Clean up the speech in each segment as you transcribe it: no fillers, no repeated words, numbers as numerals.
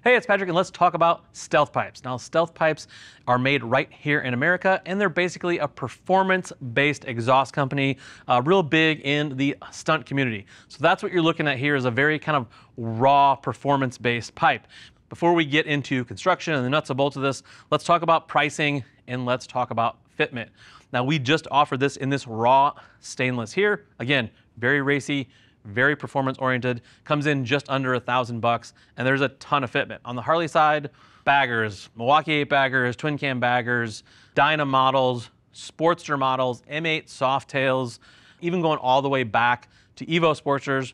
Hey, it's Patrick, and let's talk about stealth pipes. Now, stealth pipes are made right here in America, and they're basically a performance-based exhaust company, real big in the stunt community. So that's what you're looking at here, is a very kind of raw performance-based pipe. Before we get into construction and the nuts and bolts of this, let's talk about pricing and let's talk about fitment. Now, we just offered this in this raw stainless here. Again, very racy, very performance oriented, comes in just under $1,000, and there's a ton of fitment. On the Harley side, baggers, Milwaukee 8 baggers, twin cam baggers, Dyno models, Sportster models, M8 Softails, even going all the way back to Evo Sportsters,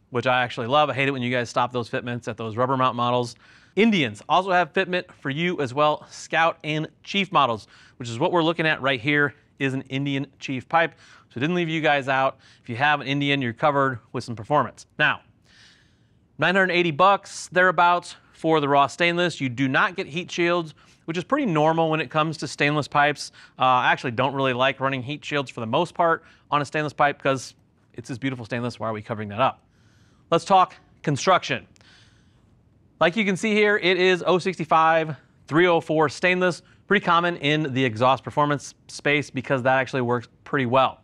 which I actually love. I hate it when you guys stop those fitments at those rubber mount models. Indians also have fitment for you as well. Scout and Chief models, which is what we're looking at right here, is an Indian Chief pipe. So didn't leave you guys out. If you have an Indian, you're covered with some performance. Now, $980 thereabouts for the raw stainless. You do not get heat shields, which is pretty normal when it comes to stainless pipes. I actually don't really like running heat shields for the most part on a stainless pipe because it's this beautiful stainless. Why are we covering that up? Let's talk construction. Like you can see here, it is 065 304 stainless, pretty common in the exhaust performance space because that actually works pretty well.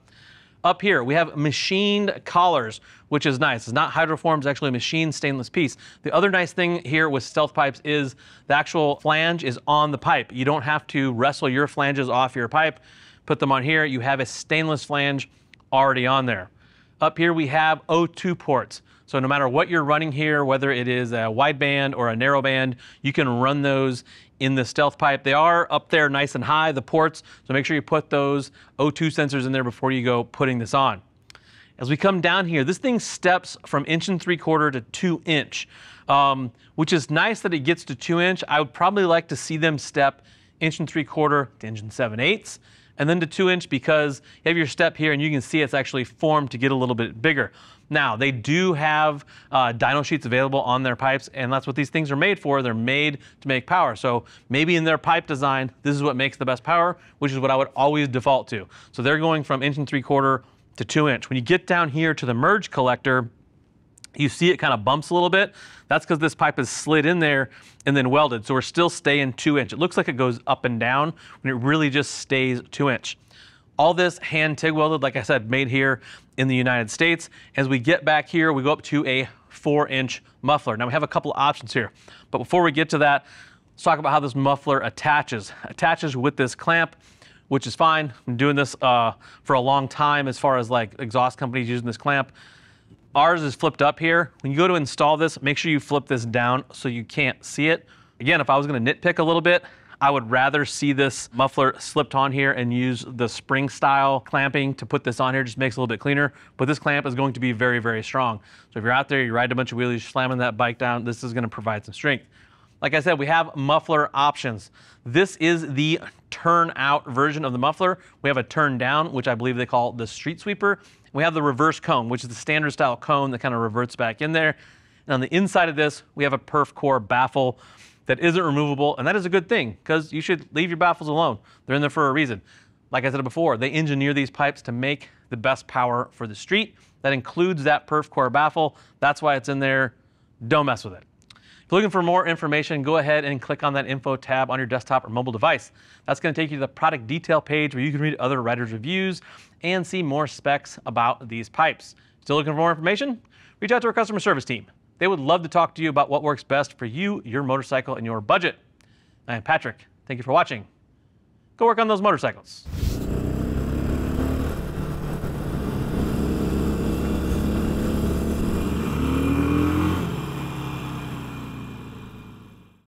Up here, we have machined collars, which is nice. It's not hydroformed, it's actually a machined stainless piece. The other nice thing here with stealth pipes is the actual flange is on the pipe. You don't have to wrestle your flanges off your pipe, put them on here. You have a stainless flange already on there. Up here, we have O2 ports. So no matter what you're running here, whether it is a wide band or a narrow band, you can run those in the stealth pipe. They are up there nice and high, the ports, so make sure you put those O2 sensors in there before you go putting this on. As we come down here, this thing steps from 1 3/4 to 2 inch, which is nice that it gets to 2 inch. I would probably like to see them step 1 3/4 to 1 7/8, and then to 2 inch, because you have your step here and you can see it's actually formed to get a little bit bigger. Now, they do have dyno sheets available on their pipes, and that's what these things are made for. They're made to make power. So maybe in their pipe design, this is what makes the best power, which is what I would always default to. So they're going from 1 3/4 to 2 inch. When you get down here to the merge collector, you see it kind of bumps a little bit. That's because this pipe is slid in there and then welded. So we're still staying 2 inch. It looks like it goes up and down when it really just stays 2 inch. All this hand TIG welded, like I said, made here in the United States. As we get back here, we go up to a 4 inch muffler. Now we have a couple of options here, but before we get to that, let's talk about how this muffler attaches. Attaches with this clamp, which is fine. I'm doing this for a long time as far as like exhaust companies using this clamp. Ours is flipped up here. When you go to install this, make sure you flip this down so you can't see it. Again, if I was gonna nitpick a little bit, I would rather see this muffler slipped on here and use the spring style clamping to put this on here. Just makes it a little bit cleaner, but this clamp is going to be very, very strong. So if you're out there, you ride a bunch of wheelies, you're slamming that bike down, this is gonna provide some strength. Like I said, we have muffler options. This is the turn out version of the muffler. We have a turn down, which I believe they call the street sweeper. We have the reverse cone, which is the standard style cone that kind of reverts back in there. And on the inside of this, we have a perf core baffle that isn't removable, and that is a good thing because you should leave your baffles alone. They're in there for a reason. Like I said before, they engineer these pipes to make the best power for the street. That includes that perf core baffle. That's why it's in there. Don't mess with it. If you're looking for more information, go ahead and click on that info tab on your desktop or mobile device. That's going to take you to the product detail page where you can read other writers' reviews and see more specs about these pipes. Still looking for more information? Reach out to our customer service team. They would love to talk to you about what works best for you, your motorcycle, and your budget. I'm Patrick. Thank you for watching. Go work on those motorcycles.